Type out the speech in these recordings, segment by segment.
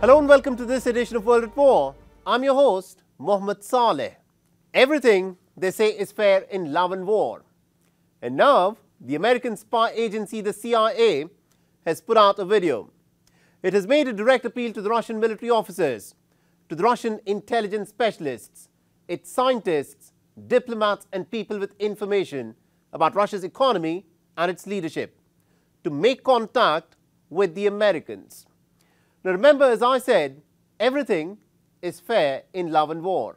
Hello and welcome to this edition of World at War. I'm your host, Mohammed Saleh. Everything, they say, is fair in love and war. And now, the American spy agency, the CIA, has put out a video. It has made a direct appeal to the Russian military officers, to the Russian intelligence specialists, its scientists, diplomats and people with information about Russia's economy and its leadership, to make contact with the Americans. Now remember, as I said, everything is fair in love and war.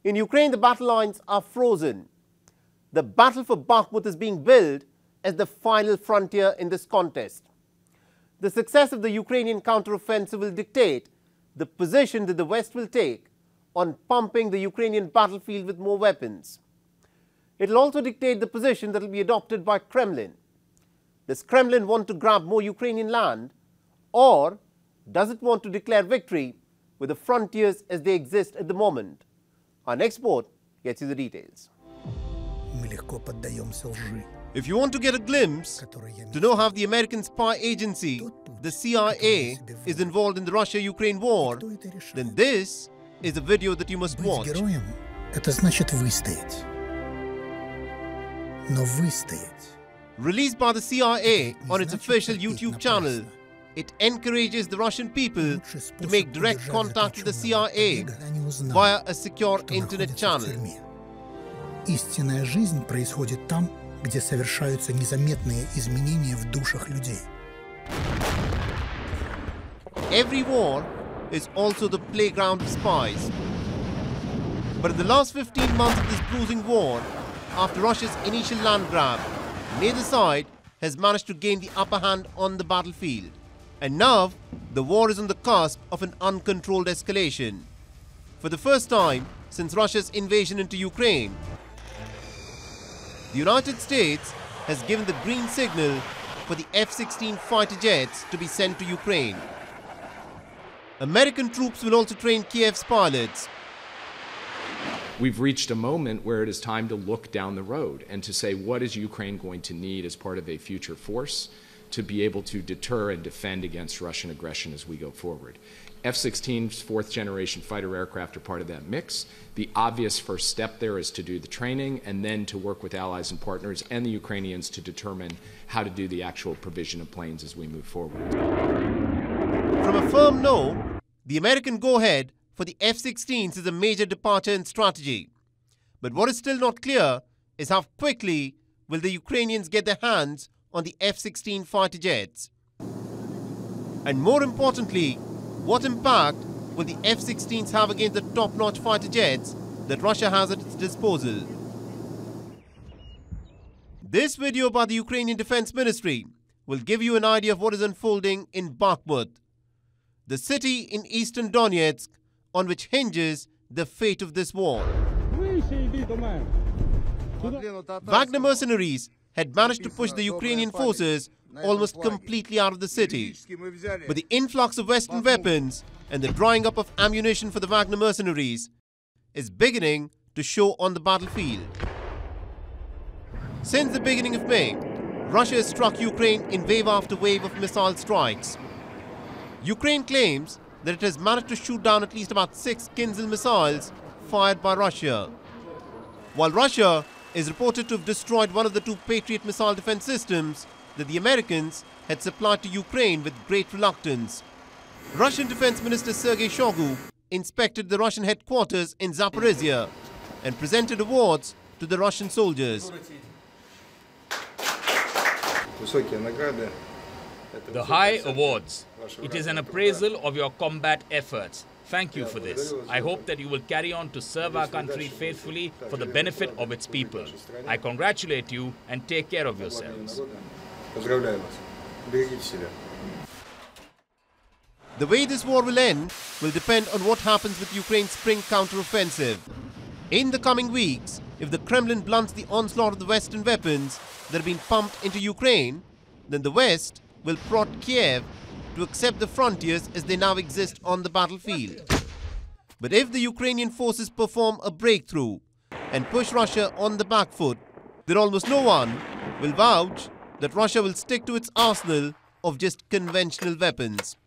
In Ukraine, the battle lines are frozen. The battle for Bakhmut is being billed as the final frontier in this contest. The success of the Ukrainian counteroffensive will dictate the position that the West will take on pumping the Ukrainian battlefield with more weapons. It will also dictate the position that will be adopted by Kremlin. Does Kremlin want to grab more Ukrainian land, or does it want to declare victory with the frontiers as they exist at the moment? Our next report gets you the details. If you want to get a glimpse to know how the American spy agency, the CIA, is involved in the Russia-Ukraine war, then this is a video that you must watch. Released by the CIA on its official YouTube channel, it encourages the Russian people to make direct contact with the CIA via a secure internet channel. Истинная жизнь происходит там, где совершаются незаметные изменения в душах людей. Every war is also the playground of spies. But in the last 15 months of this bruising war, after Russia's initial land grab, neither side has managed to gain the upper hand on the battlefield. And now, the war is on the cusp of an uncontrolled escalation. For the first time since Russia's invasion into Ukraine, the United States has given the green signal for the F-16 fighter jets to be sent to Ukraine. American troops will also train Kiev's pilots. We've reached a moment where it is time to look down the road and to say, what is Ukraine going to need as part of a future force to be able to deter and defend against Russian aggression as we go forward? F-16's fourth-generation fighter aircraft are part of that mix. The obvious first step there is to do the training and then to work with allies and partners and the Ukrainians to determine how to do the actual provision of planes as we move forward. From a firm no, the American go-ahead for the F-16s is a major departure in strategy. But what is still not clear is how quickly will the Ukrainians get their hands on the F-16 fighter jets. And more importantly, what impact will the F-16s have against the top-notch fighter jets that Russia has at its disposal? This video by the Ukrainian Defense Ministry will give you an idea of what is unfolding in Bakhmut, the city in eastern Donetsk on which hinges the fate of this war. Wagner mercenaries had managed to push the Ukrainian forces almost completely out of the city. But the influx of Western weapons and the drying up of ammunition for the Wagner mercenaries is beginning to show on the battlefield. Since the beginning of May, Russia has struck Ukraine in wave after wave of missile strikes. Ukraine claims that it has managed to shoot down at least about 6 Kinzhal missiles fired by Russia, while Russia is reported to have destroyed one of the 2 Patriot missile defense systems that the Americans had supplied to Ukraine with great reluctance. Russian Defense Minister Sergei Shoigu inspected the Russian headquarters in Zaporizhia and presented awards to the Russian soldiers. The high awards. It is an appraisal of your combat efforts. Thank you for this. I hope that you will carry on to serve our country faithfully for the benefit of its people. I congratulate you and take care of yourselves. The way this war will end will depend on what happens with Ukraine's spring counteroffensive. In the coming weeks, if the Kremlin blunts the onslaught of the Western weapons that have been pumped into Ukraine, then the West will prod Kiev to accept the frontiers as they now exist on the battlefield. But if the Ukrainian forces perform a breakthrough and push Russia on the back foot, then almost no one will vouch that Russia will stick to its arsenal of just conventional weapons.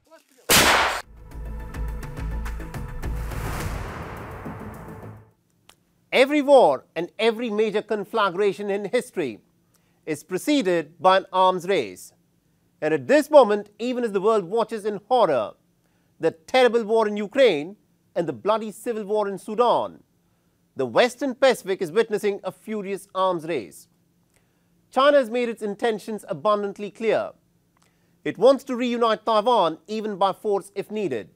Every war and every major conflagration in history is preceded by an arms race. And at this moment, even as the world watches in horror the terrible war in Ukraine and the bloody civil war in Sudan, the Western Pacific is witnessing a furious arms race. China has made its intentions abundantly clear. It wants to reunite Taiwan even by force if needed.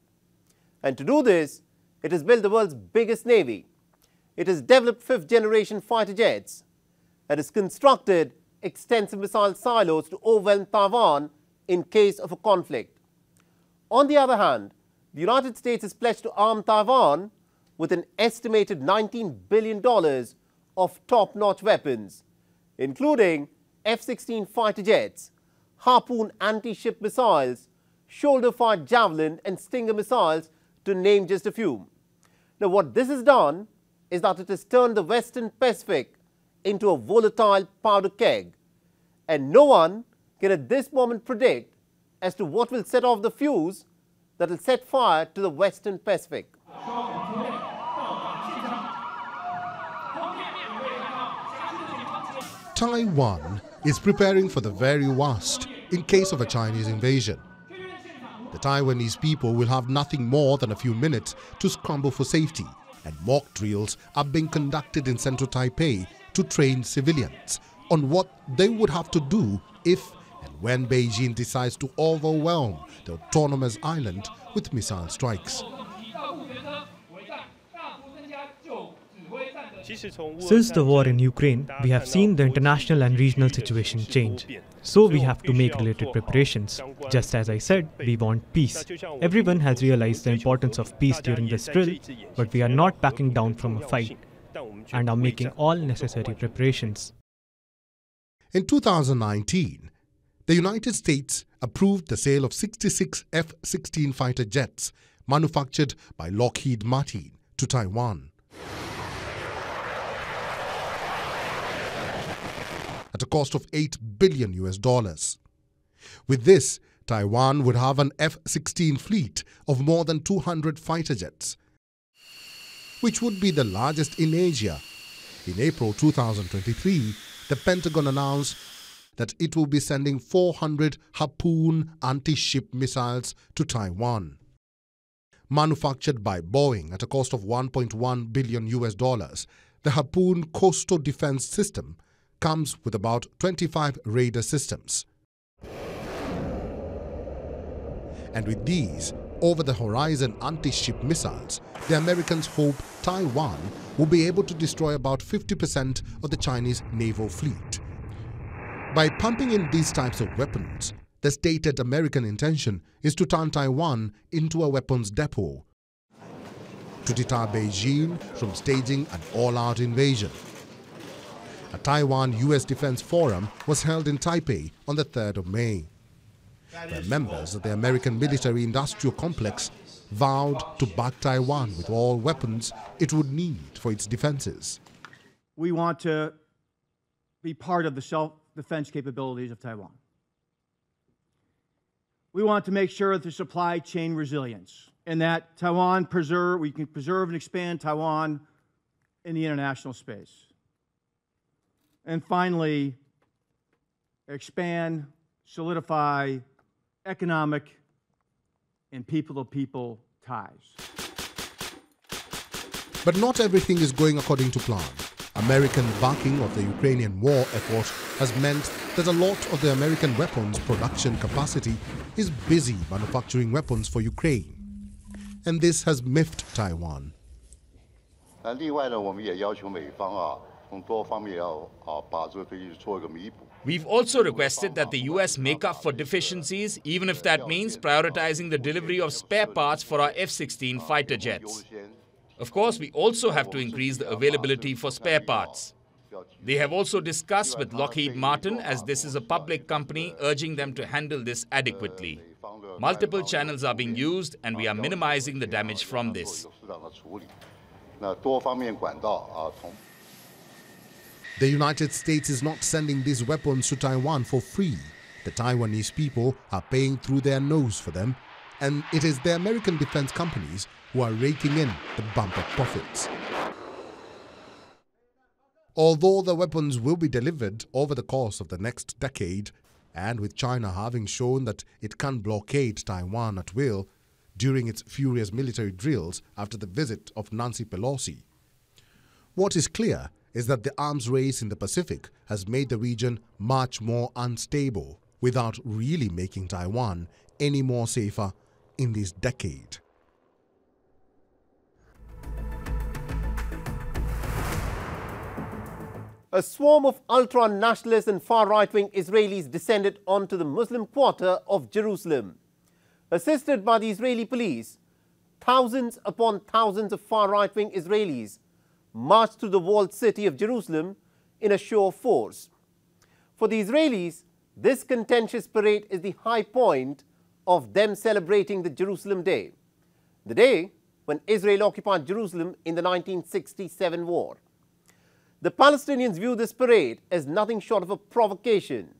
And to do this, it has built the world's biggest navy. It has developed fifth-generation fighter jets. It has constructed extensive missile silos to overwhelm Taiwan in case of a conflict. On the other hand, the United States has pledged to arm Taiwan with an estimated $19 billion of top-notch weapons, including F-16 fighter jets, Harpoon anti-ship missiles, shoulder-fired Javelin and Stinger missiles, to name just a few. Now, what this has done is that it has turned the Western Pacific into a volatile powder keg, and no one can at this moment predict as to what will set off the fuse that will set fire to the Western Pacific. Taiwan is preparing for the very worst in case of a Chinese invasion. The Taiwanese people will have nothing more than a few minutes to scramble for safety, and mock drills are being conducted in central Taipei to train civilians on what they would have to do if and when Beijing decides to overwhelm the autonomous island with missile strikes. Since the war in Ukraine, we have seen the international and regional situation change. So we have to make related preparations. Just as I said, we want peace. Everyone has realized the importance of peace during this drill, but we are not backing down from a fight and are making all necessary preparations. In 2019, the United States approved the sale of 66 F-16 fighter jets manufactured by Lockheed Martin to Taiwan. At a cost of $8 billion. With this, Taiwan would have an F-16 fleet of more than 200 fighter jets, which would be the largest in Asia. In April 2023, the Pentagon announced that it will be sending 400 Harpoon anti-ship missiles to Taiwan. Manufactured by Boeing at a cost of $1.1 billion, the Harpoon coastal defense system comes with about 25 radar systems. And with these over-the-horizon anti-ship missiles, the Americans hope Taiwan will be able to destroy about 50% of the Chinese naval fleet. By pumping in these types of weapons, the stated American intention is to turn Taiwan into a weapons depot to deter Beijing from staging an all-out invasion. A Taiwan-US Defense Forum was held in Taipei on the 3rd of May, where members of the American military-industrial complex vowed to back Taiwan with all weapons it would need for its defenses. We want to be part of the self-defense capabilities of Taiwan. We want to make sure that the supply chain resilience and that we can preserve and expand Taiwan in the international space. And finally, expand, solidify economic and people-to-people ties. But not everything is going according to plan. American backing of the Ukrainian war effort has meant that a lot of the American weapons production capacity is busy manufacturing weapons for Ukraine. And this has miffed Taiwan. We've also requested that the US make up for deficiencies, even if that means prioritizing the delivery of spare parts for our F-16 fighter jets. Of course, we also have to increase the availability for spare parts. They have also discussed with Lockheed Martin, as this is a public company, urging them to handle this adequately. Multiple channels are being used and we are minimizing the damage from this. The United States is not sending these weapons to Taiwan for free. The Taiwanese people are paying through their nose for them, and it is the American defense companies who are raking in the bumper profits. Although the weapons will be delivered over the course of the next decade, and with China having shown that it can blockade Taiwan at will during its furious military drills after the visit of Nancy Pelosi, what is clear is that the arms race in the Pacific has made the region much more unstable without really making Taiwan any more safer in this decade. A swarm of ultra-nationalists and far-right-wing Israelis descended onto the Muslim quarter of Jerusalem. Assisted by the Israeli police, thousands upon thousands of far-right-wing Israelis marched through the walled city of Jerusalem in a show of force. For the Israelis, this contentious parade is the high point of them celebrating the Jerusalem Day, the day when Israel occupied Jerusalem in the 1967 war. The Palestinians view this parade as nothing short of a provocation,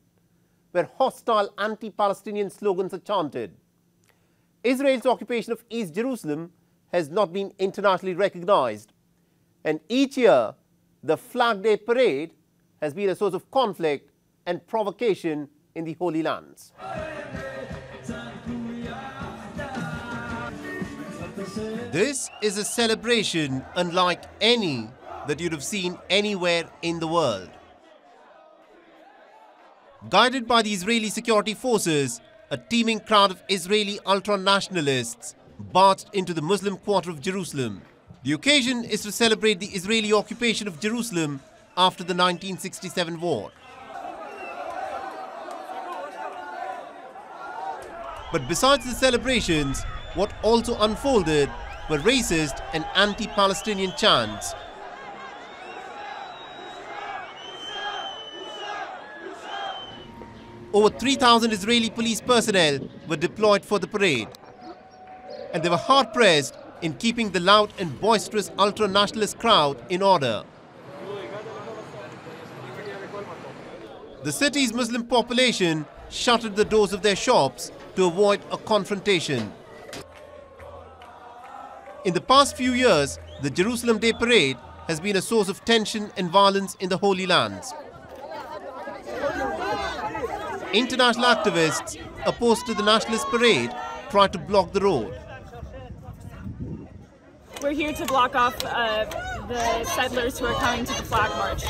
where hostile anti-Palestinian slogans are chanted. Israel's occupation of East Jerusalem has not been internationally recognized, and each year the Flag Day parade has been a source of conflict and provocation in the Holy Lands. This is a celebration unlike any that you'd have seen anywhere in the world. Guided by the Israeli security forces, a teeming crowd of Israeli ultra-nationalists marched into the Muslim quarter of Jerusalem. The occasion is to celebrate the Israeli occupation of Jerusalem after the 1967 war. But besides the celebrations, what also unfolded were racist and anti-Palestinian chants. Over 3,000 Israeli police personnel were deployed for the parade, and they were hard-pressed in keeping the loud and boisterous ultra-nationalist crowd in order. The city's Muslim population shuttered the doors of their shops to avoid a confrontation. In the past few years, the Jerusalem Day parade has been a source of tension and violence in the Holy Lands. International activists opposed to the nationalist parade tried to block the road. We're here to block off the settlers who are coming to the flag march,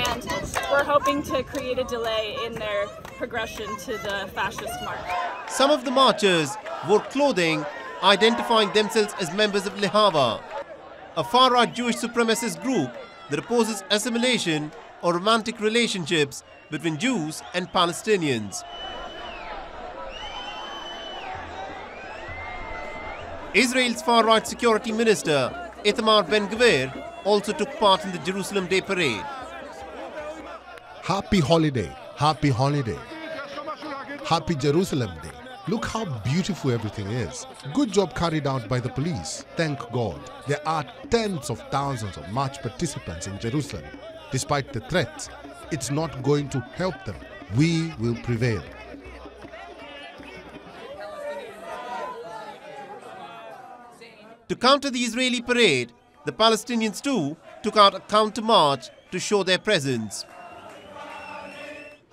and we're hoping to create a delay in their progression to the fascist march. Some of the marchers wore clothing identifying themselves as members of Lehava, a far-right Jewish supremacist group that opposes assimilation or romantic relationships between Jews and Palestinians. Israel's far-right security minister, Itamar Ben-Gvir, also took part in the Jerusalem Day parade. Happy holiday, happy holiday. Happy Jerusalem Day. Look how beautiful everything is. Good job carried out by the police. Thank God. There are tens of thousands of march participants in Jerusalem. Despite the threats, it's not going to help them. We will prevail. To counter the Israeli parade, the Palestinians too took out a counter-march to show their presence.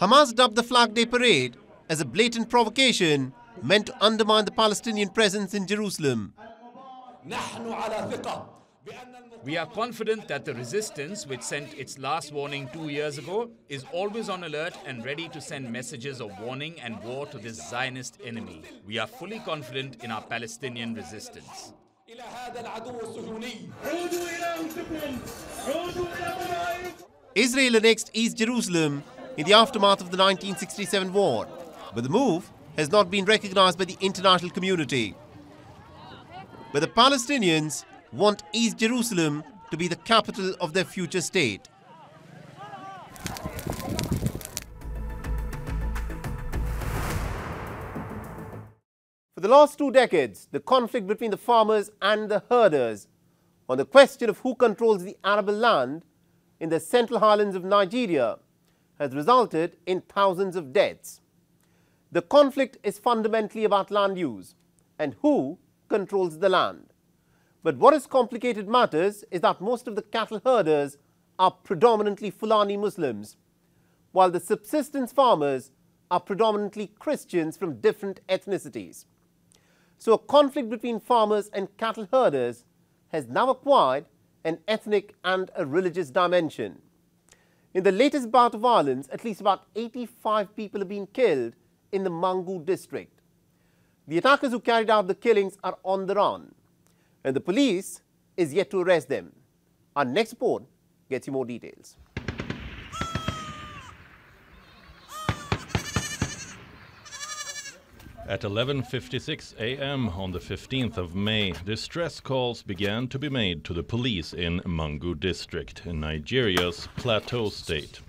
Hamas dubbed the Flag Day parade as a blatant provocation meant to undermine the Palestinian presence in Jerusalem. We are confident that the resistance, which sent its last warning 2 years ago, is always on alert and ready to send messages of warning and war to this Zionist enemy. We are fully confident in our Palestinian resistance. Israel annexed East Jerusalem in the aftermath of the 1967 war, but the move has not been recognized by the international community. But the Palestinians want East Jerusalem to be the capital of their future state. For the last 2 decades, the conflict between the farmers and the herders on the question of who controls the arable land in the central highlands of Nigeria has resulted in thousands of deaths. The conflict is fundamentally about land use and who controls the land. But what has complicated matters is that most of the cattle herders are predominantly Fulani Muslims, while the subsistence farmers are predominantly Christians from different ethnicities. So a conflict between farmers and cattle herders has now acquired an ethnic and a religious dimension. In the latest bout of violence, at least about 85 people have been killed in the Mangu district. The attackers who carried out the killings are on the run, and the police is yet to arrest them. Our next report gets you more details. At 11:56 a.m. on the 15th of May, distress calls began to be made to the police in Mangu district in Nigeria's Plateau state.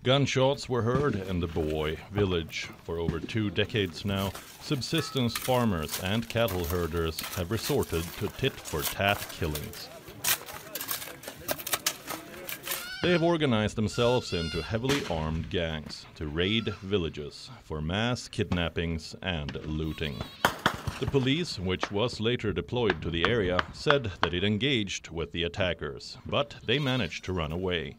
Gunshots were heard in the Boy village. For over 2 decades now, subsistence farmers and cattle herders have resorted to tit-for-tat killings. They have organized themselves into heavily armed gangs to raid villages for mass kidnappings and looting. The police, which was later deployed to the area, said that it engaged with the attackers, but they managed to run away.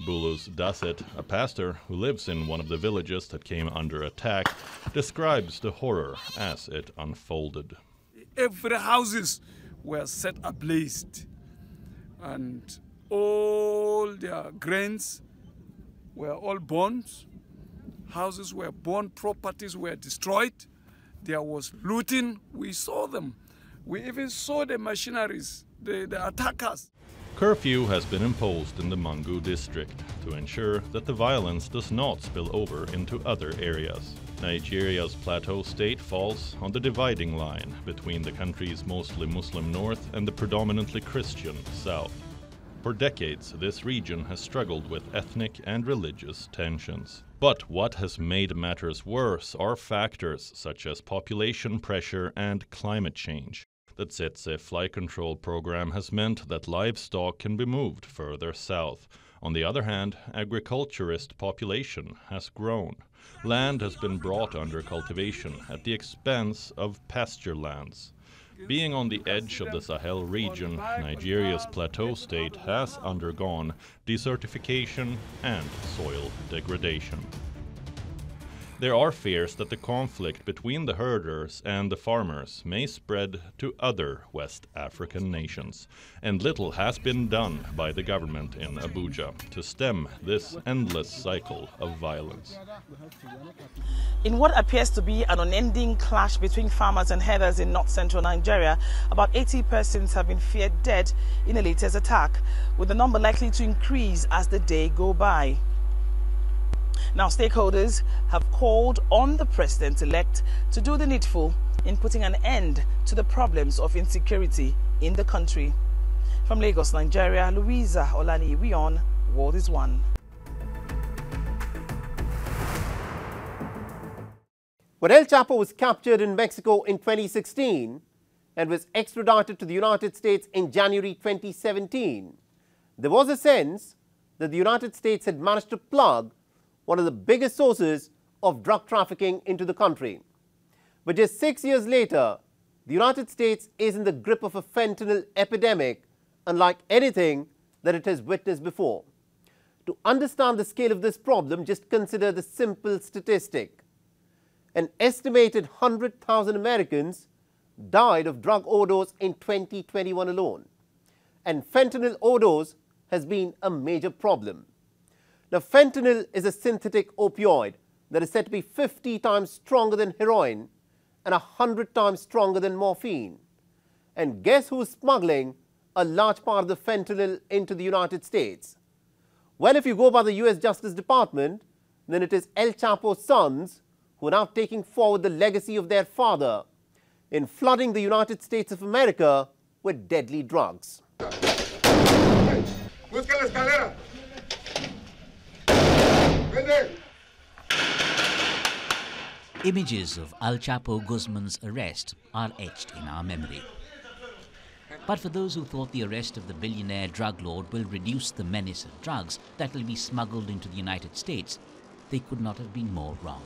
Bulus Daset, a pastor who lives in one of the villages that came under attack, describes the horror as it unfolded. Every houses were set ablaze, and all their grains were all burned. Houses were burned, properties were destroyed. There was looting. We saw them. We even saw the machineries, the attackers. Curfew has been imposed in the Mangu district to ensure that the violence does not spill over into other areas. Nigeria's Plateau state falls on the dividing line between the country's mostly Muslim north and the predominantly Christian south. For decades, this region has struggled with ethnic and religious tensions. But what has made matters worse are factors such as population pressure and climate change. The Tsetse fly control program has meant that livestock can be moved further south. On the other hand, agriculturist population has grown. Land has been brought under cultivation at the expense of pasture lands. Being on the edge of the Sahel region, Nigeria's Plateau state has undergone desertification and soil degradation. There are fears that the conflict between the herders and the farmers may spread to other West African nations, and little has been done by the government in Abuja to stem this endless cycle of violence. In what appears to be an unending clash between farmers and herders in north-central Nigeria, about 80 persons have been feared dead in the latest attack, with the number likely to increase as the day go by. Now, stakeholders have called on the president-elect to do the needful in putting an end to the problems of insecurity in the country. From Lagos, Nigeria, Louisa Olani, WION, World is One. When El Chapo was captured in Mexico in 2016 and was extradited to the United States in January 2017, there was a sense that the United States had managed to plug one of the biggest sources of drug trafficking into the country. But just 6 years later, the United States is in the grip of a fentanyl epidemic unlike anything that it has witnessed before. To understand the scale of this problem, just consider the simple statistic. An estimated 100,000 Americans died of drug overdose in 2021 alone, and fentanyl overdose has been a major problem. Now, fentanyl is a synthetic opioid that is said to be 50 times stronger than heroin and 100 times stronger than morphine. And guess who's smuggling a large part of the fentanyl into the United States? Well, if you go by the US Justice Department, then it is El Chapo's sons who are now taking forward the legacy of their father in flooding the United States of America with deadly drugs. Images of Al Chapo Guzman's arrest are etched in our memory. But for those who thought the arrest of the billionaire drug lord will reduce the menace of drugs that will be smuggled into the United States, they could not have been more wrong.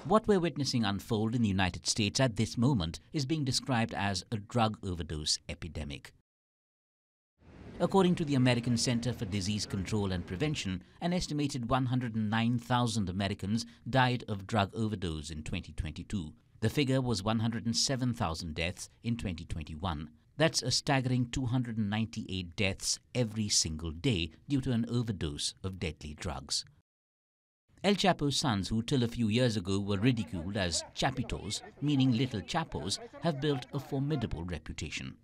What we're witnessing unfold in the United States at this moment is being described as a drug overdose epidemic. According to the American Center for Disease Control and Prevention, an estimated 109,000 Americans died of drug overdose in 2022. The figure was 107,000 deaths in 2021. That's a staggering 298 deaths every single day due to an overdose of deadly drugs. El Chapo's sons, who till a few years ago were ridiculed as Chapitos, meaning little Chapos, have built a formidable reputation.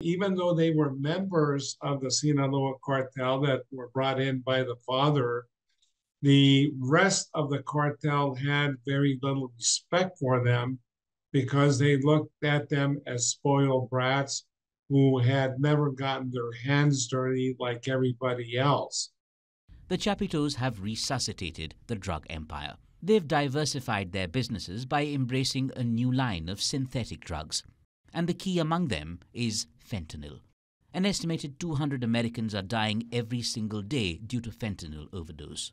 Even though they were members of the Sinaloa cartel that were brought in by the father, the rest of the cartel had very little respect for them because they looked at them as spoiled brats who had never gotten their hands dirty like everybody else. The Chapitos have resuscitated the drug empire. They've diversified their businesses by embracing a new line of synthetic drugs. And the key among them is fentanyl. An estimated 200 Americans are dying every single day due to fentanyl overdose.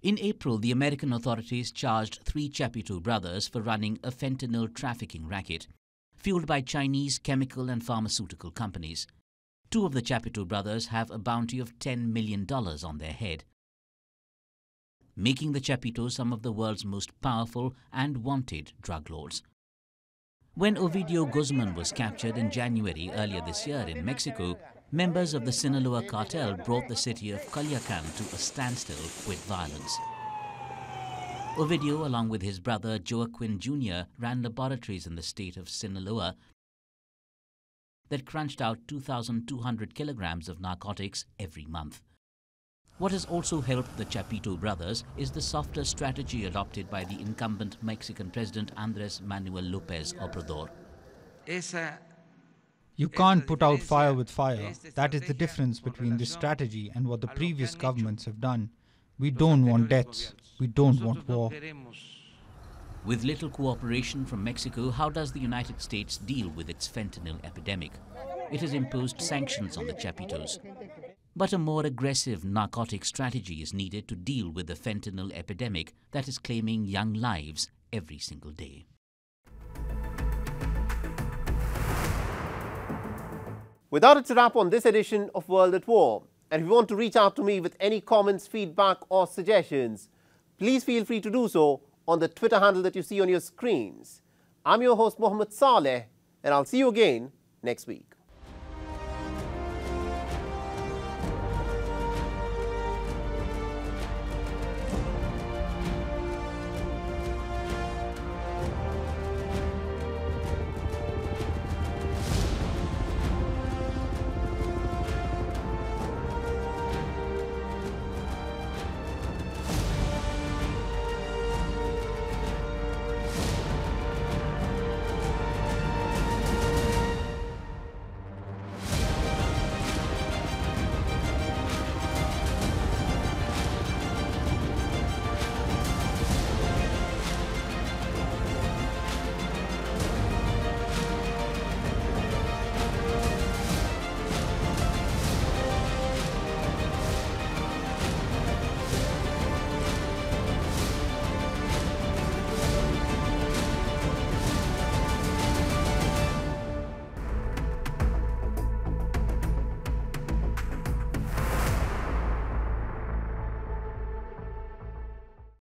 In April, the American authorities charged 3 Chapito brothers for running a fentanyl trafficking racket, fueled by Chinese chemical and pharmaceutical companies. 2 of the Chapito brothers have a bounty of $10 million on their head, making the Chapitos some of the world's most powerful and wanted drug lords. When Ovidio Guzman was captured in January earlier this year in Mexico, members of the Sinaloa cartel brought the city of Culiacan to a standstill with violence. Ovidio, along with his brother Joaquin Jr., ran laboratories in the state of Sinaloa that crunched out 2,200 kilograms of narcotics every month. What has also helped the Chapito brothers is the softer strategy adopted by the incumbent Mexican President Andrés Manuel López Obrador. You can't put out fire with fire. That is the difference between this strategy and what the previous governments have done. We don't want deaths. We don't want war. With little cooperation from Mexico, how does the United States deal with its fentanyl epidemic? It has imposed sanctions on the Chapitos. But a more aggressive narcotic strategy is needed to deal with the fentanyl epidemic that is claiming young lives every single day. With that, it's a wrap on this edition of World at War. And if you want to reach out to me with any comments, feedback or suggestions, please feel free to do so on the Twitter handle that you see on your screens. I'm your host, Mohammed Saleh, and I'll see you again next week.